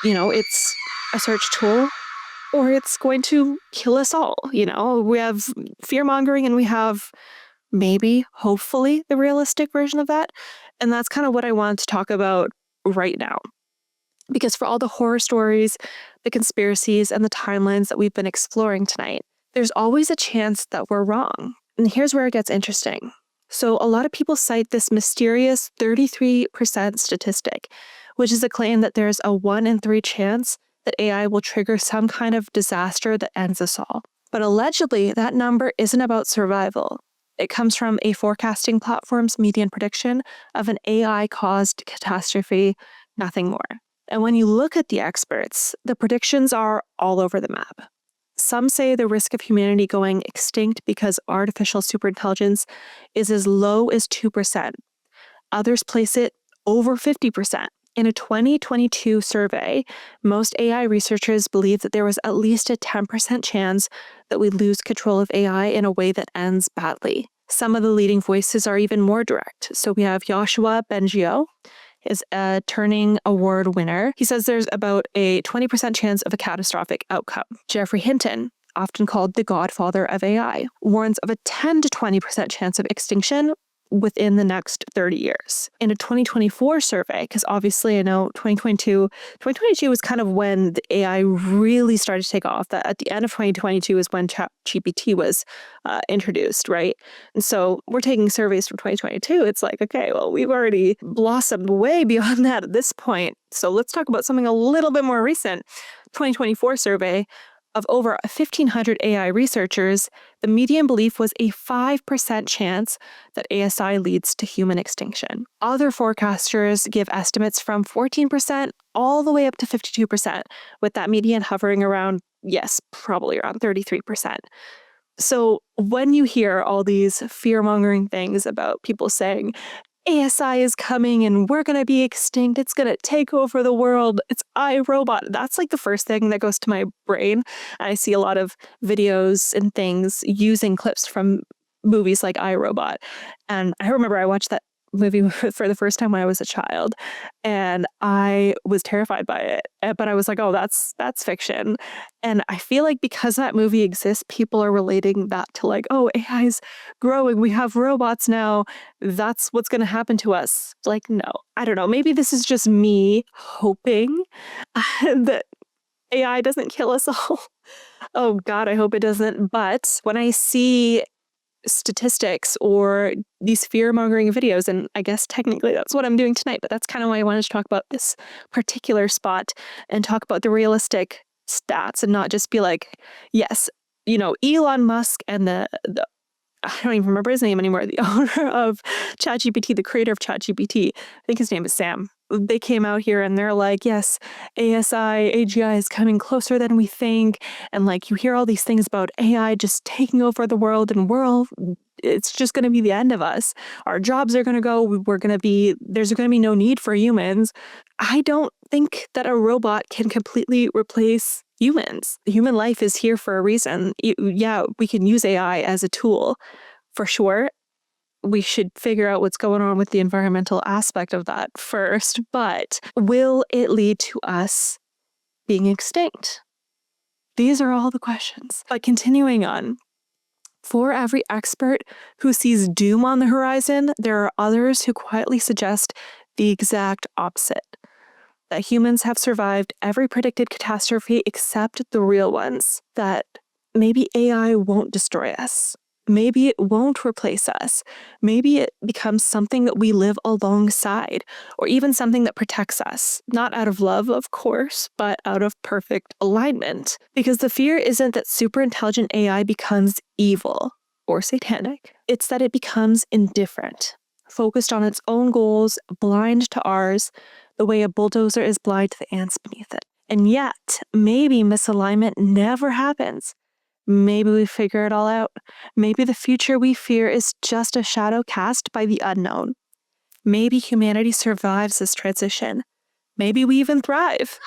it's a search tool, or it's going to kill us all. We have fear mongering and we have maybe, hopefully, the realistic version of that. And that's kind of what I want to talk about right now. Because for all the horror stories, the conspiracies, and the timelines that we've been exploring tonight, there's always a chance that we're wrong. And here's where it gets interesting. So a lot of people cite this mysterious 33% statistic, which is a claim that there's a 1 in 3 chance that AI will trigger some kind of disaster that ends us all. But allegedly, that number isn't about survival. It comes from a forecasting platform's median prediction of an AI-caused catastrophe, nothing more. And when you look at the experts, the predictions are all over the map. Some say the risk of humanity going extinct because artificial superintelligence is as low as 2%. Others place it over 50%. In a 2022 survey, most AI researchers believe that there was at least a 10% chance that we lose control of AI in a way that ends badly. Some of the leading voices are even more direct. So we have Yoshua Bengio, is a Turing Award winner. He says there's about a 20% chance of a catastrophic outcome. Geoffrey Hinton, often called the godfather of AI, warns of a 10 to 20% chance of extinction within the next 30 years. In a 2024 survey, because obviously I know 2022 was kind of when the AI really started to take off. That at the end of 2022 is when ChatGPT was introduced, right? And so we're taking surveys from 2022. It's like, okay, well, we've already blossomed way beyond that at this point. So let's talk about something a little bit more recent. 2024 survey of over 1,500 AI researchers, the median belief was a 5% chance that ASI leads to human extinction. Other forecasters give estimates from 14% all the way up to 52%, with that median hovering around, yes, probably around 33%. So when you hear all these fear-mongering things about people saying, ASI is coming and we're going to be extinct, it's going to take over the world, it's iRobot, that's like the first thing that goes to my brain. I see a lot of videos and things using clips from movies like iRobot. And I remember I watched that movie for the first time when I was a child, and I was terrified by it. But I was like, oh, that's fiction. And I feel like because that movie exists, people are relating that to like, oh, AI's growing, we have robots now, that's what's going to happen to us. Like, no, I don't know. Maybe this is just me hoping that AI doesn't kill us all. Oh God, I hope it doesn't. But when I see statistics or these fear-mongering videos, and I guess technically that's what I'm doing tonight, but that's kind of why I wanted to talk about this particular spot and talk about the realistic stats and not just be like, yes, Elon Musk and the I don't even remember his name anymore, the owner of ChatGPT, the creator of ChatGPT, I think his name is Sam. They came out here and they're like, yes, AGI is coming closer than we think. And like, you hear all these things about AI just taking over the world, and it's just going to be the end of us. Our jobs are going to go. There's going to be no need for humans. I don't think that a robot can completely replace humans. Human life is here for a reason. Yeah, we can use AI as a tool for sure. We should figure out what's going on with the environmental aspect of that first, but will it lead to us being extinct? These are all the questions. But continuing on, for every expert who sees doom on the horizon, there are others who quietly suggest the exact opposite. That humans have survived every predicted catastrophe except the real ones. That maybe AI won't destroy us. Maybe it won't replace us. Maybe it becomes something that we live alongside, or even something that protects us. Not out of love, of course, but out of perfect alignment. Because the fear isn't that super intelligent AI becomes evil or satanic. It's that it becomes indifferent, focused on its own goals, blind to ours, the way a bulldozer is blind to the ants beneath it. And yet, maybe misalignment never happens. Maybe we figure it all out. Maybe the future we fear is just a shadow cast by the unknown. Maybe humanity survives this transition. Maybe we even thrive.